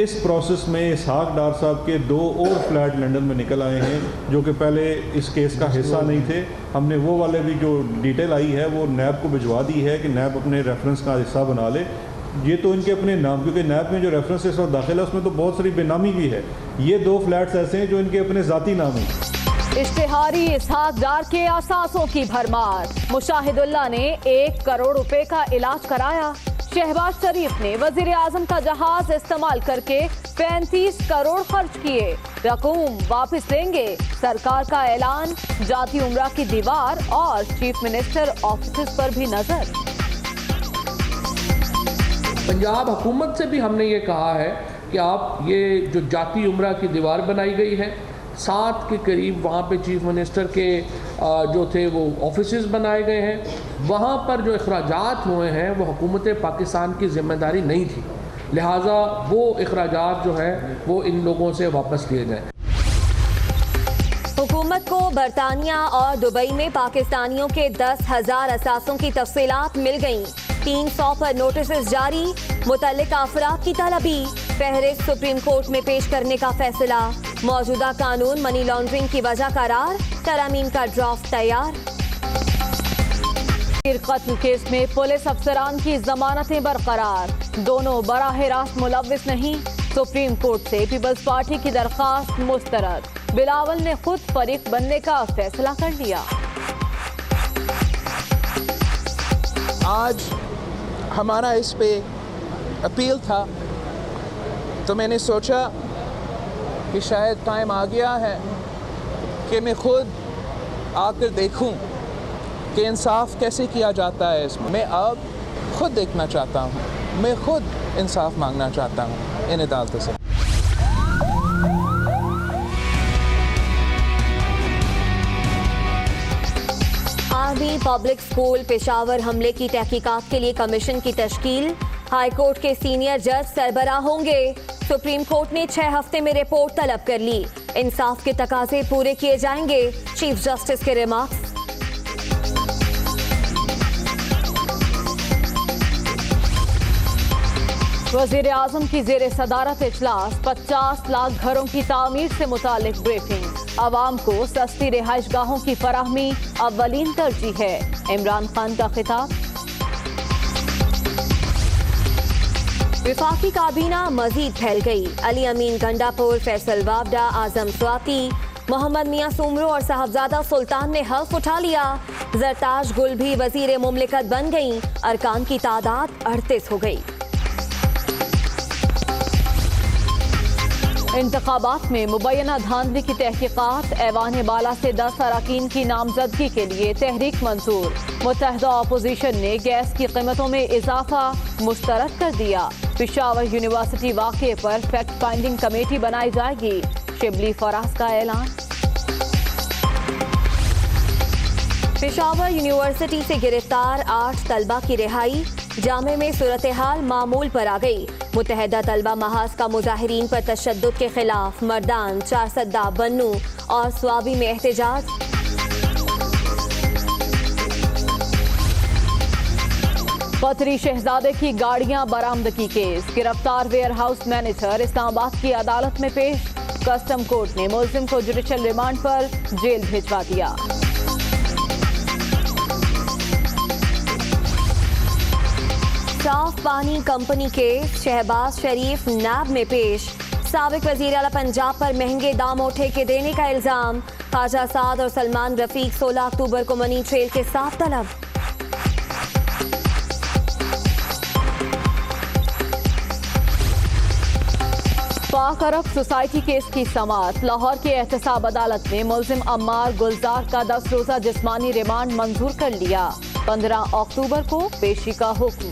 اس process میں اسحاق ڈار صاحب کے 2 اور فلیٹ لندن میں نکل آئے ہیں جو کہ پہلے اس کیس کا حصہ نہیں تھے. ہم نے وہ والے بھی جو ڈیٹیل آئی ہے وہ نیب کو بھجوا دی ہے کہ نیب اپنے ریفرنس کا حصہ بنا لے. یہ تو ان کے اپنے نام، کیونکہ نیب میں جو ریفرنس اس وقت داخل ہے اس میں تو بہت ساری بے نامی بھی ہے. یہ 2 فلیٹس ایسے ہیں جو ان کے اپنے ذاتی نام ہیں. اشتہاری اسحاق ڈار کے اثاثوں کی بھرمار. مشاہد اللہ نے 1 کروڑ روپے کا علاج کرایا. شہباز شریف نے وزیر اعظم کا جہاز استعمال کر کے 35 کروڑ خرچ کیے. رقوم واپس لیں گے. سرکار کا اعلان. جاتی عمرہ کی دیوار اور چیف منسٹر آفیسز پر بھی نظر. پنجاب حکومت سے بھی ہم نے یہ کہا ہے کہ آپ یہ جو جاتی عمرہ کی دیوار بنائی گئی ہے 7 کے قریب وہاں پہ چیف منسٹر کے جو تھے وہ آفیسز بنائے گئے ہیں، وہاں پر جو اخراجات ہوئے ہیں وہ حکومت پاکستان کی ذمہ داری نہیں تھی، لہٰذا وہ اخراجات جو ہیں وہ ان لوگوں سے واپس لیے گئے. حکومت کو برطانیہ اور دبئی میں پاکستانیوں کے 10,000 اثاثوں کی تفصیلات مل گئیں. 300 پر نوٹسز جاری. متعلقہ افراد کی طلبی. فہرست سپریم کورٹ میں پیش کرنے کا فیصلہ. موجودہ قانون منی لانڈرنگ کی وجہ قرار. ترامیم کا ڈرافٹ تیار. قتل کیس میں پولیس افسران کی ضمانتیں برقرار. دونوں براہ راست ملوث نہیں. سپریم کورٹ سے پیپلز پارٹی کی درخواست مسترد. بلاول نے خود فریق بننے کا فیصلہ کر لیا. آج ہمارا اس پہ اپیل تھا تو میں نے سوچا کہ شاید ٹائم آ گیا ہے کہ میں خود آ کر دیکھوں کہ انصاف کیسے کیا جاتا ہے. اس میں اب خود دیکھنا چاہتا ہوں. میں خود انصاف مانگنا چاہتا ہوں ان عدالتوں سے. آرمی پبلک اسکول پشاور حملے کی تحقیقات کے لیے کمیشن کی تشکیل. ہائی کورٹ کے سینئر جج سربراہ ہوں گے. سپریم کورٹ نے 6 ہفتے میں رپورٹ طلب کر لی. انصاف کے تقاضے پورے کیے جائیں گے. چیف جسٹس کے ریمارکس. وزیر اعظم کی زیر صدارت اجلاس. 50 لاکھ گھروں کی تعمیر سے متعلق بریفنگ. عوام کو سستی رہائش گاہوں کی فراہمی اولین ترجیح ہے. عمران خان کا خطاب. وفاقی کابینہ مزید پھیل گئی. علی امین گنڈاپور، فیصل وابڈا، اعظم سواتی، محمد میاں سومرو اور صاحبزادہ سلطان نے حلف اٹھا لیا. زرتاج گل بھی وزیر مملکت بن گئیں. ارکان کی تعداد 38 ہو گئی. انتخابات میں مبینہ دھاندلی کی تحقیقات. ایوان بالا سے 10 اراکین کی نامزدگی کے لیے تحریک منظور. متحدہ اپوزیشن نے گیس کی قیمتوں میں اضافہ مسترد کر دیا. پشاور یونیورسٹی واقعے پر فیکٹ فائنڈنگ کمیٹی بنائی جائے گی. شبلی فراز کا اعلان. پشاور یونیورسٹی سے گرفتار 8 طلبہ کی رہائی. جامع میں صورتحال معمول پر آ گئی. متحدہ طلبہ محاذ کا مظاہرین پر تشدد کے خلاف مردان، چارسدہ، بنو اور سوابی میں احتجاج. قطری شہزادے کی گاڑیاں برآمدگی کیس. گرفتار ویئر ہاؤس مینیجر اسلام آباد کی عدالت میں پیش. کسٹم کورٹ نے ملزم کو جوڈیشل ریمانڈ پر جیل بھجوا دیا. صاف پانی کمپنی کیس. شہباز شریف نیب میں پیش. سابق وزیر اعلیٰ پنجاب پر مہنگے داموں ٹھیکے دینے کا الزام. خواجہ سعد اور سلمان رفیق 16 اکتوبر کو منی ٹریل کے ساتھ طلب. پاک عرب سوسائٹی کیس کی سماعت. لاہور کی احتساب عدالت نے ملزم عمار گلزار کا 10 روزہ جسمانی ریمانڈ منظور کر لیا. 15 اکتوبر کو پیشی کا حکم.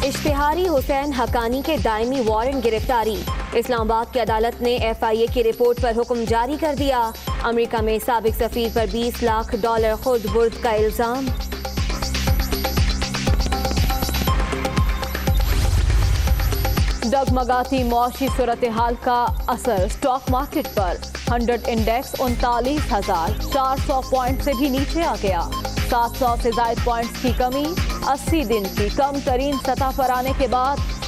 اشتہاری حسین حقانی کے دائمی وارنٹ گرفتاری. اسلام آباد کی عدالت نے FIA کی رپورٹ پر حکم جاری کر دیا. امریکہ میں سابق سفیر پر $20 لاکھ خرد برد کا الزام. ڈگمگاتی معاشی صورتحال کا اثر سٹاک مارکیٹ پر. 100 انڈیکس 39,400 پوائنٹ سے بھی نیچے آ گیا. 700 سے زائد پوائنٹس کی کمی. 80 دن کی کم ترین سطح پر آنے کے بعد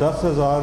10,000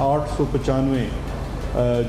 895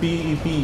PEP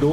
2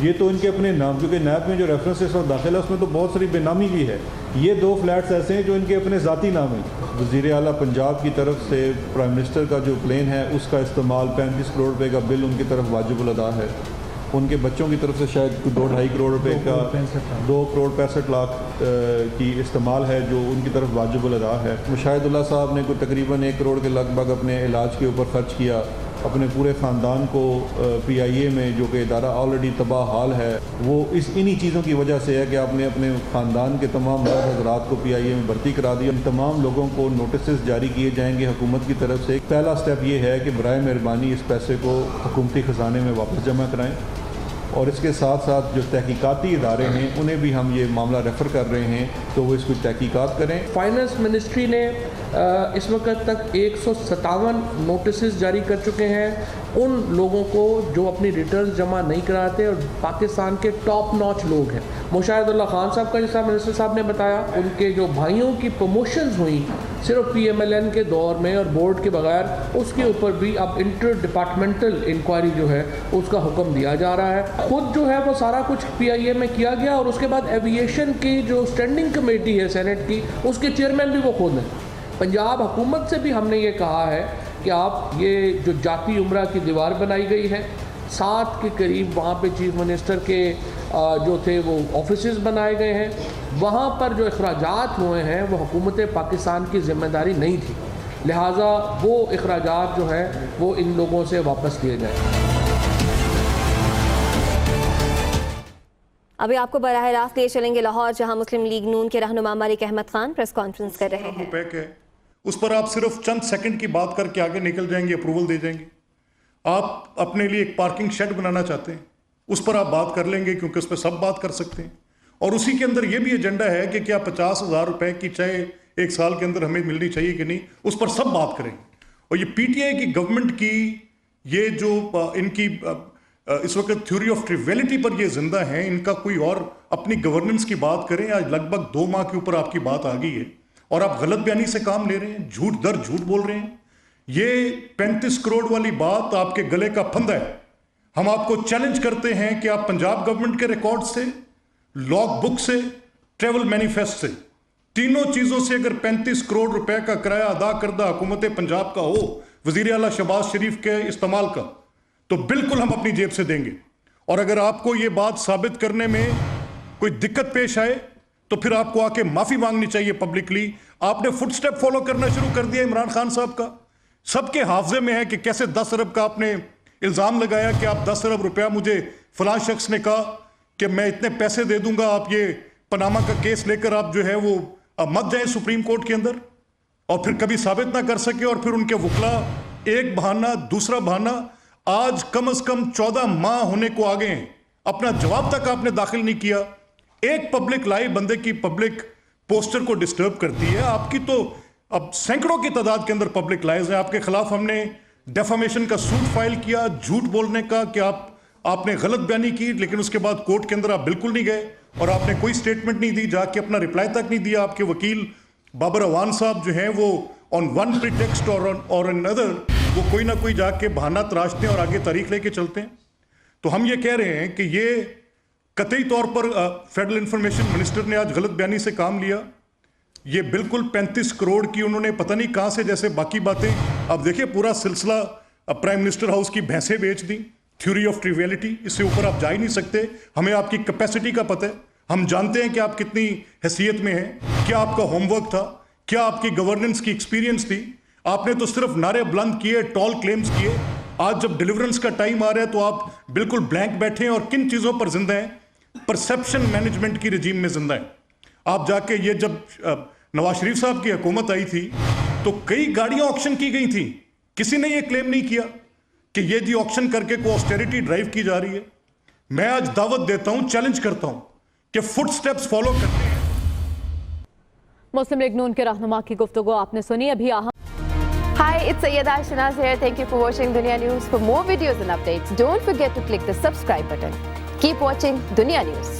یہ تو ان کے اپنے نام، کیونکہ نیب میں جو ریفرنس اس وقت داخل ہے اس میں تو بہت ساری بے نامی بھی ہے. یہ 2 فلیٹس ایسے ہیں جو ان کے اپنے ذاتی نام ہیں. وزیر اعلیٰ پنجاب کی طرف سے پرائم منسٹر کا جو پلین ہے اس کا استعمال 35 کروڑ روپے کا بل ان کی طرف واجب الادا ہے. ان کے بچوں کی طرف سے شاید 2-2.5 کروڑ روپے کا 2 کروڑ 65 لاکھ کی استعمال ہے جو ان کی طرف واجب الادا ہے. مشاہد اللہ صاحب نے کوئی تقریباً 1 کروڑ کے لگ بھگ اپنے علاج کے اوپر خرچ کیا. اپنے پورے خاندان کو پی آئی اے میں جو کہ ادارہ آلریڈی تباہ حال ہے وہ انہی چیزوں کی وجہ سے ہے کہ آپ نے اپنے خاندان کے تمام مرد حضرات کو پی آئی اے میں بھرتی کرا دیا. ان تمام لوگوں کو نوٹسز جاری کیے جائیں گے حکومت کی طرف سے. پہلا سٹیپ یہ ہے کہ برائے مہربانی اس پیسے کو حکومتی خزانے میں واپس جمع کرائیں، اور اس کے ساتھ ساتھ جو تحقیقاتی ادارے ہیں انہیں بھی ہم یہ معاملہ ریفر کر رہے ہیں تو وہ اس کی تحقیقات کریں. فائنانس منسٹری نے اس وقت تک 157 نوٹسز جاری کر چکے ہیں ان لوگوں کو جو اپنی ریٹرنز جمع نہیں کراتے اور پاکستان کے ٹاپ ناچ لوگ ہیں. مشاہد اللہ خان صاحب کا جیسا منسٹر صاحب نے بتایا ان کے جو بھائیوں کی پروموشنز ہوئیں صرف پی ایم ایل این کے دور میں اور بورڈ کے بغیر، اس کے اوپر بھی اب انٹر ڈپارٹمنٹل انکوائری جو ہے اس کا حکم دیا جا رہا ہے. خود جو ہے وہ سارا کچھ پی آئی اے میں کیا گیا، اور اس کے بعد ایویشن کی جو اسٹینڈنگ کمیٹی ہے سینٹ کی اس کے چیئرمین بھی وہ خود ہیں. پنجاب حکومت سے بھی ہم نے یہ کہا ہے کہ آپ یہ جو جاتی عمرہ کی دیوار بنائی گئی ہے 7 کے قریب وہاں پہ چیف منسٹر کے جو تھے وہ آفیسز بنائے گئے ہیں، وہاں پر جو اخراجات ہوئے ہیں وہ حکومت پاکستان کی ذمہ داری نہیں تھی، لہٰذا وہ اخراجات جو ہیں وہ ان لوگوں سے واپس لیے جائیں. ابھی آپ کو براہ راست لے چلیں گے لاہور، جہاں مسلم لیگ نون کے رہنما ملک احمد خان پریس کانفرنس کر رہے ہیں. اس پر آپ صرف چند سیکنڈ کی بات کر کے آگے نکل جائیں گے، اپروول دے جائیں گے. آپ اپنے لیے ایک پارکنگ شیڈ بنانا چاہتے ہیں، اس پر آپ بات کر لیں گے کیونکہ اس پہ سب بات کر سکتے ہیں. اور اسی کے اندر یہ بھی ایجنڈا ہے کہ کیا 50,000 روپے کی چائے 1 سال کے اندر ہمیں ملنی چاہیے کہ نہیں، اس پر سب بات کریں. اور یہ پی ٹی آئی کی گورنمنٹ کی یہ جو ان کی اس وقت تھیوری آف ٹریویلٹی پر یہ زندہ ہیں، ان کا کوئی اور اپنی گورننس کی بات کریں. آج لگ بھگ 2 ماہ کے اوپر آپ کی بات آ گئی ہے اور آپ غلط بیانی سے کام لے رہے ہیں، جھوٹ در جھوٹ بول رہے ہیں. یہ 35 کروڑ والی بات آپ کے گلے کا پھندا ہے. ہم آپ کو چیلنج کرتے ہیں کہ آپ پنجاب گورنمنٹ کے ریکارڈ سے، لاگ بک سے، ٹریول مینیفیسٹ سے، تینوں چیزوں سے اگر 35 کروڑ روپے کا کرایہ ادا کردہ حکومت پنجاب کا ہو وزیر اعلیٰ شہباز شریف کے استعمال کا، تو بالکل ہم اپنی جیب سے دیں گے. اور اگر آپ کو یہ بات ثابت کرنے میں کوئی دقت پیش آئے تو پھر آپ کو آ کے معافی مانگنی چاہیے پبلکلی. آپ نے فٹ سٹیپ فالو کرنا شروع کر دیا عمران خان صاحب کا. سب کے حافظے میں ہے کہ کیسے 10 ارب کا آپ نے الزام لگایا کہ آپ 10 ارب روپیہ مجھے فلاں شخص نے کہا کہ میں اتنے پیسے دے دوں گا، آپ یہ پاناما کا کیس لے کر آپ جو ہے وہ مت جائیں سپریم کورٹ کے اندر، اور پھر کبھی ثابت نہ کر سکے. اور پھر ان کے وکلا ایک بہانہ دوسرا بہانہ. آج کم از کم 14 ماہ ہونے کو آگے ہیں، اپنا جواب تک آپ نے داخل نہیں کیا. ایک پبلک لائی بندے کی پبلک پوسٹر کو ڈسٹرب کرتی ہے. آپ کی تو اب سینکڑوں کی تعداد کے اندر پبلک لائز ہیں. آپ کے خلاف ہم نے ڈیفامیشن کا سوٹ فائل کیا، جھوٹ بولنے کا کہ آپ نے غلط بیانی کی، لیکن اس کے بعد کورٹ کے اندر آپ بالکل نہیں گئے اور آپ نے کوئی سٹیٹمنٹ نہیں دی، جا کے اپنا رپلائی تک نہیں دیا. آپ کے وکیل بابر اوان صاحب جو ہیں وہ آن ون پریٹیکسٹ اور another وہ کوئی نہ کوئی جا کے بہانہ تراشتے ہیں اور آگے تاریخ لے کے چلتے ہیں. تو ہم یہ کہہ رہے ہیں کہ یہ قطعی طور پر فیڈرل انفارمیشن منسٹر نے آج غلط بیانی سے کام لیا. یہ بالکل 35 کروڑ کی انہوں نے پتہ نہیں کہاں سے جیسے باقی باتیں. اب دیکھیں پورا سلسلہ پرائم منسٹر ہاؤس کی بھینسیں بیچ دیں، تھیوری آف ٹریویلٹی، اس سے اوپر آپ جا ہی نہیں سکتے. ہمیں آپ کی کیپیسٹی کا پتہ ہے، ہم جانتے ہیں کہ آپ کتنی حیثیت میں ہیں، کیا آپ کا ہوم ورک تھا، کیا آپ کی گورننس کی ایکسپیرینس تھی. آپ نے تو صرف نعرے بلند کیے، ٹال کلیمز کیے. آج جب ڈیلیورنس کا ٹائم آ رہا ہے تو آپ بالکل بلینک بیٹھے ہیں. اور کن چیزوں پر زندہ ہیں؟ پرسیپشن مینجمنٹ کی رجیم میں زندہ ہیں. آپ جا کے یہ جب نواز شریف صاحب کی حکومت آئی تھی تو کئی گاڑیاں آکشن کی گئی تھیں، کسی نے یہ کلیم نہیں کیا کہ یہ جی آکشن کر کے کوئی آسٹیریٹی ڈرائیو کی جا رہی ہے. میں آج دعوت دیتا ہوں، چیلنج کرتا ہوں کہ فٹ سٹیپس فالو کرتے ہیں. مسلم لیگ نون کے رہنما کی گفتگو آپ نے سنی. ابھی Hi, it's Sayyeda Shanaz here. Thank you for watching Dunya News. For more videos and updates, don't forget to click the subscribe button. Keep watching Dunya News.